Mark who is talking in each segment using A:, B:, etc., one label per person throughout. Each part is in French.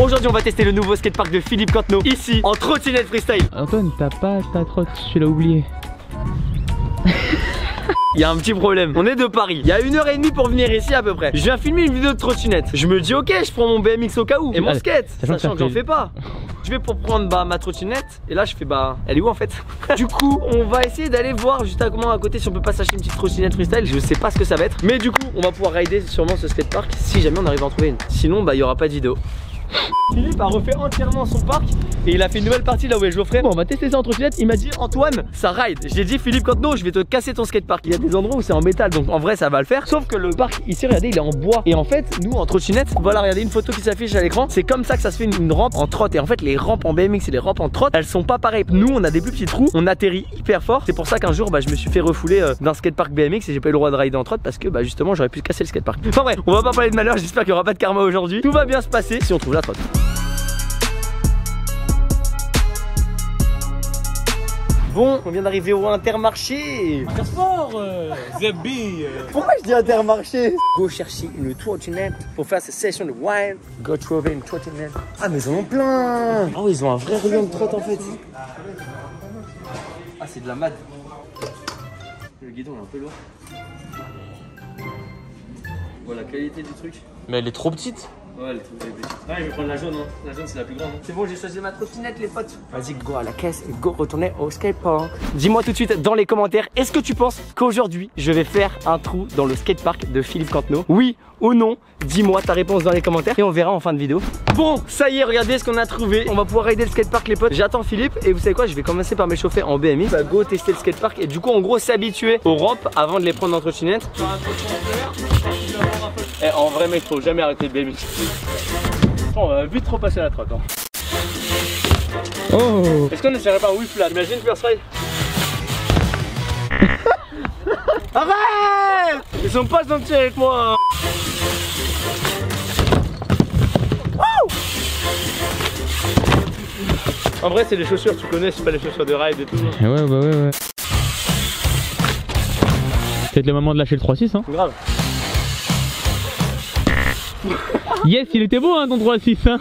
A: Aujourd'hui on va tester le nouveau skatepark de Philippe Cantenot ici en trottinette freestyle.
B: Antoine, t'as pas ta trotte, tu l'as oublié.
A: Il y a un petit problème, on est de Paris. Il y a 1h30 pour venir ici à peu près. Je viens filmer une vidéo de trottinette. Je me dis ok, je prends mon BMX au cas où. Et mon skate, sachant que j'en fais pas. Je vais pour prendre ma trottinette. Et là je fais elle est où en fait? Du coup on va essayer d'aller voir juste à côté si on peut pas s'acheter une petite trottinette freestyle. Je sais pas ce que ça va être. Mais du coup on va pouvoir rider sûrement ce skatepark si jamais on arrive à en trouver une. Sinon il y aura pas de vidéo. Philippe a refait entièrement son parc et il a fait une nouvelle partie là où est Geoffrey. Bon, on va tester ça en trottinette. Il m'a dit Antoine, ça ride. J'ai dit Philippe Cantenot, je vais te casser ton skatepark. Il y a des endroits où c'est en métal donc en vrai ça va le faire. Sauf que le parc ici, regardez, il est en bois. Et en fait, nous en trottinette, voilà, regardez une photo qui s'affiche à l'écran. C'est comme ça que ça se fait une rampe en trotte. Et en fait, les rampes en BMX et les rampes en trotte, elles sont pas pareilles. Nous, on a des plus petits trous, on atterrit hyper fort. C'est pour ça qu'un jour, je me suis fait refouler d'un skatepark BMX et j'ai pas eu le droit de rider en trotte parce que justement, j'aurais pu casser le skatepark. Enfin bref, on va pas parler de malheur. J'espère qu'il y aura pas de karma aujourd'hui. Tout va bien se passer si on trouve la trotte. Bon, on vient d'arriver au Intermarché.
C: Intersport, Zabi.
A: Pourquoi je dis Intermarché? Go chercher une trottinette pour faire cette session de wine. Go trouver une trottinette. Ah mais ils en ont plein. Oh ils ont un vrai rayon de trotte en fait. Ah c'est de la mad. Le guidon est un peu lourd. Voilà la qualité du truc.
B: Mais elle est trop petite.
A: Ouais, elle est trop petite. Ouais, je vais prendre la jaune, hein. La jaune c'est la plus grande. C'est bon, j'ai choisi ma trottinette les potes. Vas-y, go à la caisse et go retourner au skatepark. Dis-moi tout de suite dans les commentaires, est-ce que tu penses qu'aujourd'hui je vais faire un trou dans le skatepark de Philippe Cantenot? Oui ou non? Dis-moi ta réponse dans les commentaires et on verra en fin de vidéo. Bon, ça y est, regardez ce qu'on a trouvé. On va pouvoir rider le skatepark les potes. J'attends Philippe et vous savez quoi, je vais commencer par m'échauffer en BMX. On va go tester le skatepark et du coup en gros s'habituer aux rampes avant de les prendre en trottinette. Eh, en vrai mec, faut jamais arrêter de BMX. On va vite trop passer la trotte. Hein.
B: Oh.
A: Est-ce qu'on essaierait pas un whip là? Imagine faire ça. Arrête! Ils sont pas gentils avec moi. Hein. En vrai c'est les chaussures, tu connais, c'est pas les chaussures de ride et tout.
B: Ouais. Peut-être le moment de lâcher le 3-6 hein.
A: Grave.
B: Yes, il était beau hein ton 3-6 hein.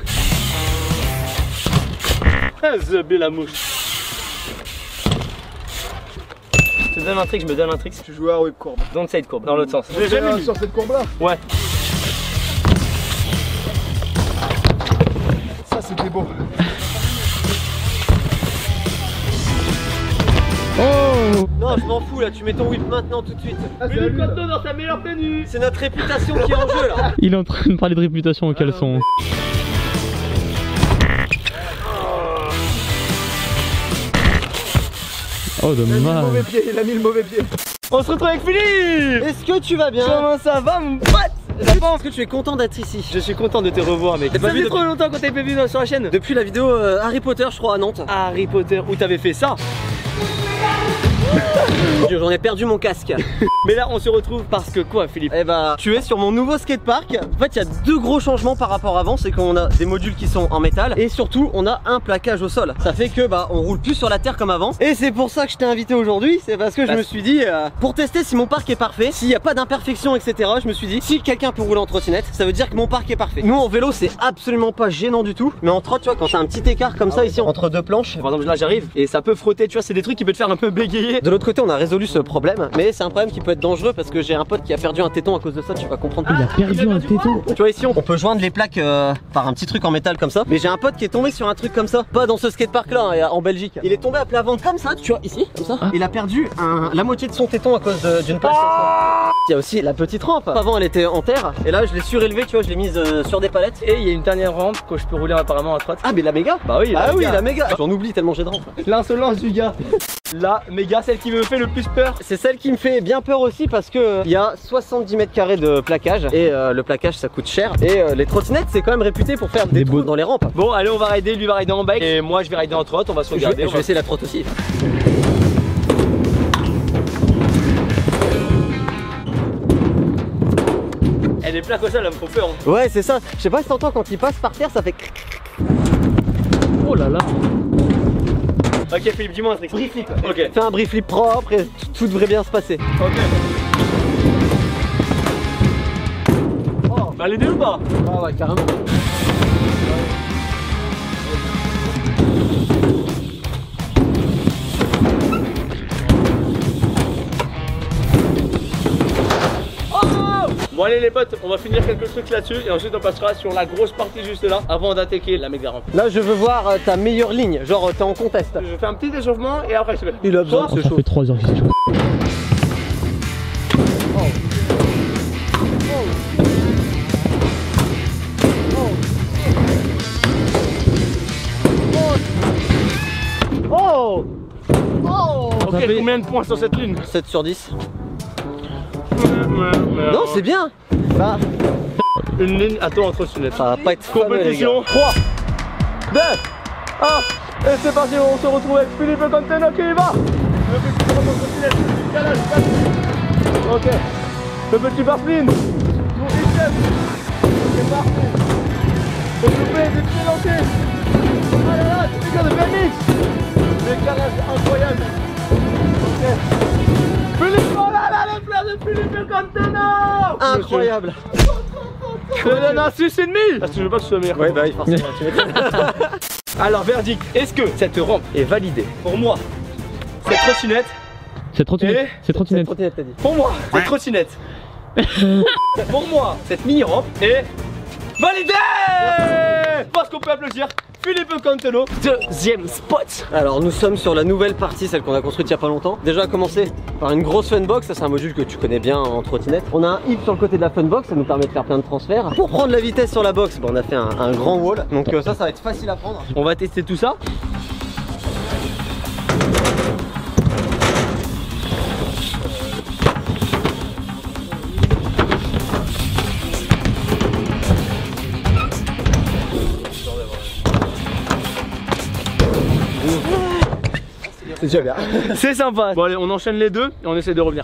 A: The la mouche. Je te donne un trick, je me donne un trick.
C: Tu joues à whip courbe.
A: Don't side courbe, dans l'autre sens.
C: J'ai jamais vu sur cette courbe là.
A: Ouais.
C: Ça c'était beau.
B: Oh.
A: Non, je m'en fous là, tu mets ton whip maintenant tout de suite. Philippe Cantenot dans sa meilleure tenue. C'est notre réputation qui est en jeu là.
B: Il est en train de parler de réputation au caleçon. Oh dommage.
C: Il a mis le mauvais pied.
A: On se retrouve avec Philippe.
D: Est-ce que tu vas bien?
A: Comment ça va mon pote?
D: Je pense que tu es content d'être ici.
A: Je suis content de te revoir mec. Ça fait trop longtemps qu'on t'avait pas vu sur la chaîne.
D: Depuis la vidéo Harry Potter je crois à Nantes.
A: Harry Potter, où t'avais fait ça?
D: J'en ai perdu mon casque.
A: Mais là on se retrouve parce que quoi Philippe?
D: Eh bah tu es sur mon nouveau skatepark. En fait il y a deux gros changements par rapport à avant. C'est qu'on a des modules qui sont en métal et surtout on a un plaquage au sol. Ça fait que on roule plus sur la terre comme avant. Et c'est pour ça que je t'ai invité aujourd'hui. C'est parce que je me suis dit pour tester si mon parc est parfait, s'il n'y a pas d'imperfection etc. Je me suis dit si quelqu'un peut rouler en trottinette, ça veut dire que mon parc est parfait. Nous en vélo c'est absolument pas gênant du tout. Mais en trotte tu vois quand t'as un petit écart comme ça ici entre deux planches.
A: Par exemple là j'arrive et ça peut frotter, tu vois, c'est des trucs qui peuvent te faire un peu bégayer.
D: De l'autre côté on a résolu ce problème, mais c'est un problème qui peut être dangereux parce que j'ai un pote qui a perdu un téton à cause de ça, tu vas comprendre.
B: Il a perdu un téton.
D: Tu vois ici on peut joindre les plaques par un petit truc en métal comme ça, mais j'ai un pote qui est tombé sur un truc comme ça, pas dans ce skatepark là hein, en Belgique. Il est tombé à plat ventre comme ça, tu vois ici, comme ça. Il a perdu la moitié de son téton à cause d'une plaque. Il y a aussi la petite rampe. Avant elle était en terre et là je l'ai surélevée, tu vois, je l'ai mise sur des palettes.
A: Et il y a une dernière rampe que je peux rouler apparemment en trotte.
D: Ah mais la méga.
A: Bah oui,
D: ah oui la méga. J'en oublie tellement j'ai de rampe.
A: L'insolence du gars. La méga, celle qui me fait le plus peur.
D: C'est celle qui me fait bien peur aussi parce que il y a 70 mètres carrés de plaquage et le plaquage ça coûte cher. Et les trottinettes c'est quand même réputé pour faire des trous dans les rampes.
A: Bon allez on va rider, lui va rider en bike et moi je vais rider en trotte, on va se regarder.
D: Je vais essayer la trotte aussi.
A: Elle est plaque au sol, elle me fait peur. Hein.
D: Ouais c'est ça, je sais pas si t'entends quand il passe par terre ça fait.
B: Oh là là.
A: Ok Philippe, dis-moi un trick. Brief flip. Ok.
D: Fais un brief flip propre et tout devrait bien se passer.
A: Ok. Oh, bah l'aider ou pas?
D: Ah ouais carrément.
A: allez les potes, on va finir quelques trucs là-dessus et ensuite on passera sur la grosse partie juste là avant d'attaquer la méga rampe.
D: Là je veux voir ta meilleure ligne, genre t'es en contest.
A: Je fais un petit échauffement et après je fais.
D: Il a besoin,
B: Ça fait 3 heures qu'il s'échauffe.
D: Oh. Oh.
A: Ok, combien de points sur cette ligne?
D: 7 sur 10. Non, c'est bien. Bah,
A: une ligne à toi en trottinette.
D: ça va pas être fameux, les gars.
A: Compétition 3, 2, 1 et c'est parti, on se retrouve avec Philippe Canteno qui y va. Le petit qui remonte en trottinette, calage, ok. Le petit Barfline, mon Richard, c'est parti. S'il vous plaît, des petits lancers. Ah là là, c'est que de BMX. Décalage incroyable. Ok. Philippe, oh là là, les fleurs de Philippe Canteno.
D: Incroyable.
A: Je te donne un 6,5. Parce que je veux pas que tu sois meilleur.
D: Ouais, bah oui, forcément, tu m'étonnes.
A: Alors, verdict, est-ce que cette rampe est validée? Pour moi, cette trottinette.
B: C'est trottinette. C'est trottinette.
D: Trottinette, t'as dit.
A: Pour moi, cette trottinette. Pour moi, cette mini-rampe est validée. Parce qu'on peut applaudir Philippe Canteno, deuxième spot.
D: Alors nous sommes sur la nouvelle partie, celle qu'on a construite il y a pas longtemps. Déjà à commencer par une grosse funbox, ça c'est un module que tu connais bien en trottinette. On a un hip sur le côté de la funbox, ça nous permet de faire plein de transferts. Pour prendre la vitesse sur la box, on a fait un grand wall. Donc ça va être facile à prendre.
A: On va tester tout ça.
D: C'est déjà bien.
A: C'est sympa. Bon allez, on enchaîne les deux et on essaie de revenir.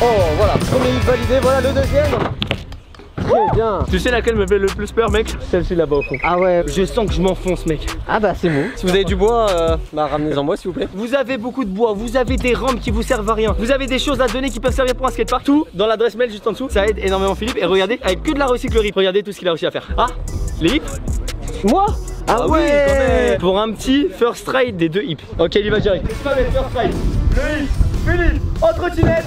D: Oh voilà, premier hip validé, voilà le deuxième. Très bien.
A: Tu sais laquelle me fait le plus peur, mec? Celle-ci là-bas au fond.
D: Ah ouais.
A: Je sens que je m'enfonce, mec.
D: Ah bah c'est bon. Si vous avez du bois, ramenez-en moi s'il vous plaît.
A: Vous avez beaucoup de bois, vous avez des rampes qui vous servent à rien, vous avez des choses à donner qui peuvent servir pour un skatepark. Tout dans l'adresse mail juste en dessous. Ça aide énormément Philippe. Et regardez, avec que de la recyclerie, regardez tout ce qu'il a réussi à faire. Ah, les hips.
D: Moi? Ah
A: Oui,
D: ouais
A: quand même. Pour un petit first ride des deux hips. Ok, il va direct. C'est pas les first ride. Le hip, Philippe, en trottinette.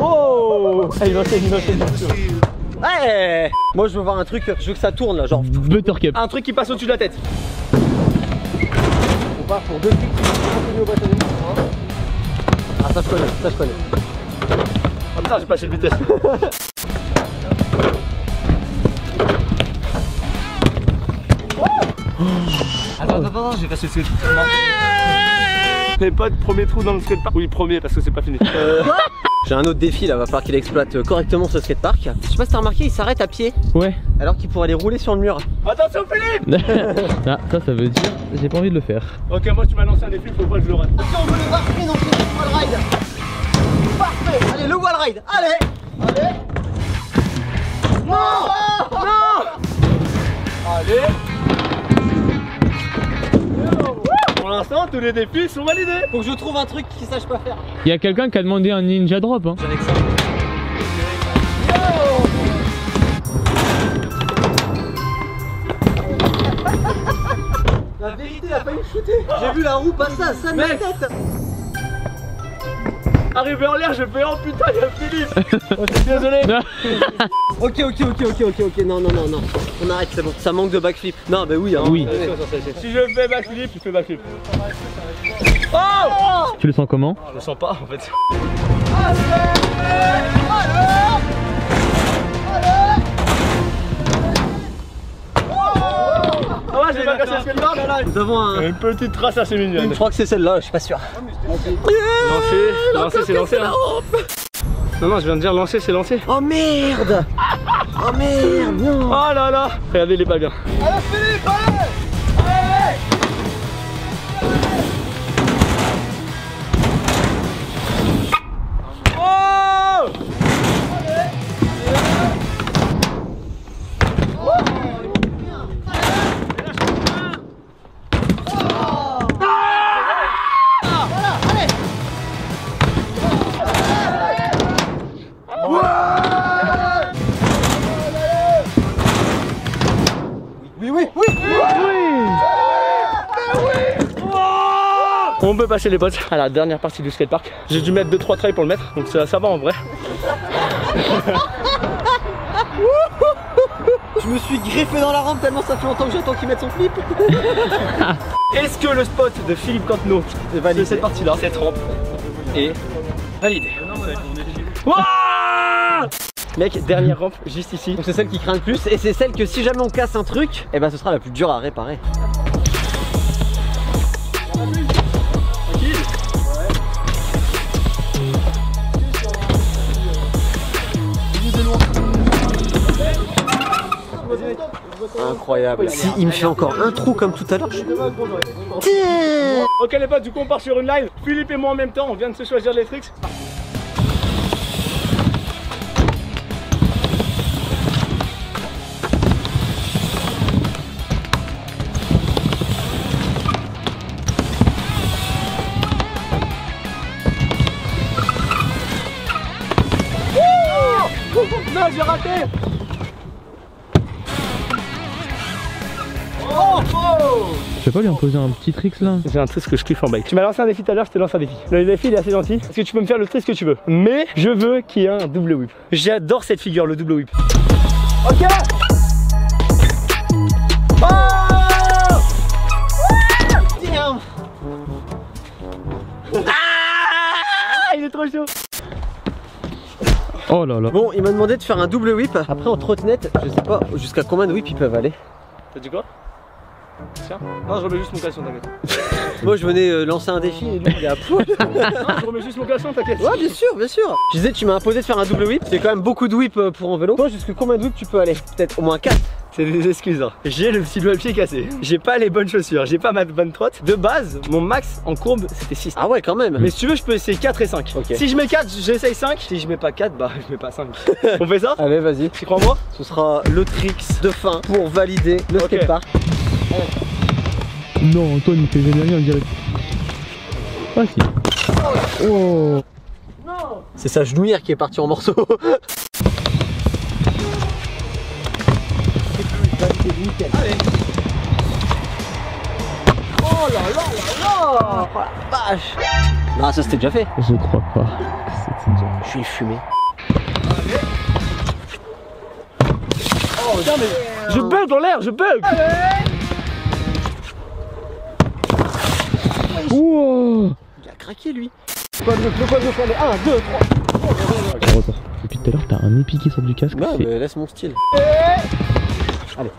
A: Oh, il enchaîne.
D: Ouais. Moi je veux voir un truc, je veux que ça tourne là, genre.
B: Buttercup.
A: Un truc qui passe au-dessus de la tête.
D: On part pour deux trucs qui continuent au bâtonnet. Ah ça je connais,
A: Oh putain, j'ai passé de vitesse. Attends, j'ai passé le skatepark. Fais pas de premier trou dans le skatepark. Oui, premier parce que c'est pas fini.
D: J'ai un autre défi là, va falloir qu'il exploite correctement ce skatepark. Je sais pas si t'as remarqué, il s'arrête à pied.
B: Ouais.
D: Alors qu'il pourrait aller rouler sur le mur.
A: Attention Philippe.
B: Ah, ça veut dire j'ai pas envie de le faire.
A: Ok, moi tu m'as lancé un défi, faut pas que je le rate.
D: Si on veut le Barfline, on fait le wall ride. Parfait. Allez, le wall ride. Allez. Non.
A: Allez. Pour l'instant, tous les défis sont validés.
D: Faut que je trouve un truc qu'il sache pas faire.
B: Il y a quelqu'un qui a demandé un ninja drop. Hein.
D: Avec ça. La vérité, il a failli me shooter. J'ai vu la roue passer à 5
A: Mec.
D: tête.
A: Arrivé en l'air, je fais oh putain, il y a Philippe. Oh, je suis désolé.
D: Ok, non. On arrête, c'est bon. Ça manque de backflip. Non, bah oui. Hein.
B: Oui.
A: Si je fais backflip, tu fais backflip. Oh,
B: Tu le sens comment?
A: je le sens pas en fait. Ah ouais, j'ai pas cassé le skatepark.
D: Nous avons
A: Une petite trace assez mignonne.
D: Je crois que c'est celle-là, je suis pas sûr.
A: Lancer, c'est lancé. Hein. Non, je viens de dire lancer, c'est lancé.
D: Oh merde. Non.
A: Oh là là. Regardez, il est pas bien.
C: Allez Philippe, allez.
A: Oh.
D: Oui.
A: On peut passer les potes à la dernière partie du skatepark. J'ai dû mettre 2-3 trails pour le mettre, donc ça va en vrai.
D: Je me suis greffé dans la rampe tellement ça fait longtemps que j'attends qu'il mette son flip.
A: Est-ce que le spot de Philippe Cantenot de cette partie-là, cette rampe, est validé? Wouah! Mec, dernière rampe juste ici.
D: Donc c'est celle qui craint le plus et c'est celle que si jamais on casse un truc, et ben ce sera la plus dure à réparer. Incroyable. Si il me fait encore un trou comme tout à l'heure.
A: Ok les potes, du coup on part sur une live. Philippe et moi en même temps, on vient de se choisir les tricks. Non, j'ai raté.
B: Je vais pas lui imposer un petit trick là?
A: J'ai un trick que je kiffe en bike. Tu m'as lancé un défi tout à l'heure, je te lance un défi. Le défi il est assez gentil. Est-ce que tu peux me faire le trick que tu veux? Mais je veux qu'il y ait un double whip. J'adore cette figure, le double whip. Ok. Oh, il est trop chaud.
B: Oh là là.
D: Bon, il m'a demandé de faire un double whip. Après en trottinette, je sais pas jusqu'à combien de whips ils peuvent aller.
A: T'as dit quoi? Tiens. Non, je remets juste mon caleçon, t'inquiète.
D: Moi je venais lancer un défi et lui il est à poil.
A: Non, je remets juste mon caleçon, t'inquiète.
D: Ouais, bien sûr, bien sûr. Je disais, tu m'as imposé de faire un double whip. C'est quand même beaucoup de whip pour un vélo. Toi, jusqu'à combien de whip tu peux aller? Peut-être au moins 4.
A: C'est des excuses. Hein. J'ai le petit doigt de pied cassé. J'ai pas les bonnes chaussures. J'ai pas ma bonne trotte. De base, mon max en courbe c'était 6.
D: Ah ouais, quand même.
A: Mais si tu veux, je peux essayer 4 et 5.
D: Okay.
A: Si je mets 4, j'essaye 5. Si je mets pas 4, bah je mets pas 5. On fait ça?
D: Allez, vas-y.
A: Tu crois en moi?
D: Ce sera le tricks de fin pour valider le skatepark.
B: Non, Antoine il fait jamais rien, on dirait. Ah si. Oh.
D: C'est sa genouillère qui est partie en morceaux. Allez. Oh là là là là. Oh la vache. Non, ça c'était déjà fait.
B: Je crois pas que c'était déjà.
D: Je suis fumé.
A: Oh putain mais je bug dans l'air, je bug.
B: Wow.
D: Il a craqué lui. Le quad gauche, allez, 1, 2, 3.
B: Attends, depuis tout à l'heure t'as un épi qui sort du casque.
D: Non mais laisse mon style. Allez.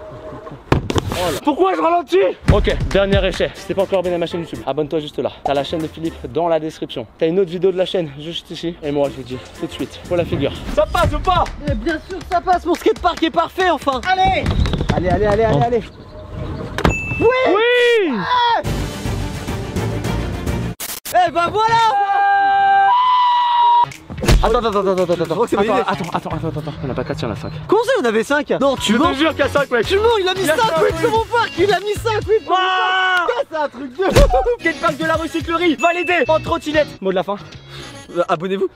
A: Pourquoi je ralentis? Ok, dernier essai. Si t'es pas encore abonné à ma chaîne YouTube, abonne-toi juste là. T'as la chaîne de Philippe dans la description. T'as une autre vidéo de la chaîne juste ici. Et moi je vous dis tout de suite pour la figure. Ça passe ou pas?
D: Et bien sûr ça passe, mon skatepark est parfait enfin.
A: Allez.
D: Allez, allez, allez, allez, allez.
A: Oui. Oui.
D: Eh ben voilà. Attends,
A: Attends, on a pas 4, il y en a 5.
D: Comment ça, on avait 5? Non, tu
A: Je
D: mens.
A: te jure qu'il y a 5 mec.
D: Tu mens, il a mis 5 whips sur mon parc. Il a mis 5 whips sur mon parc. Ça, c'est un truc de
A: Skatepark de la recyclerie validé en trottinette. Mot de la fin.
D: Abonnez-vous.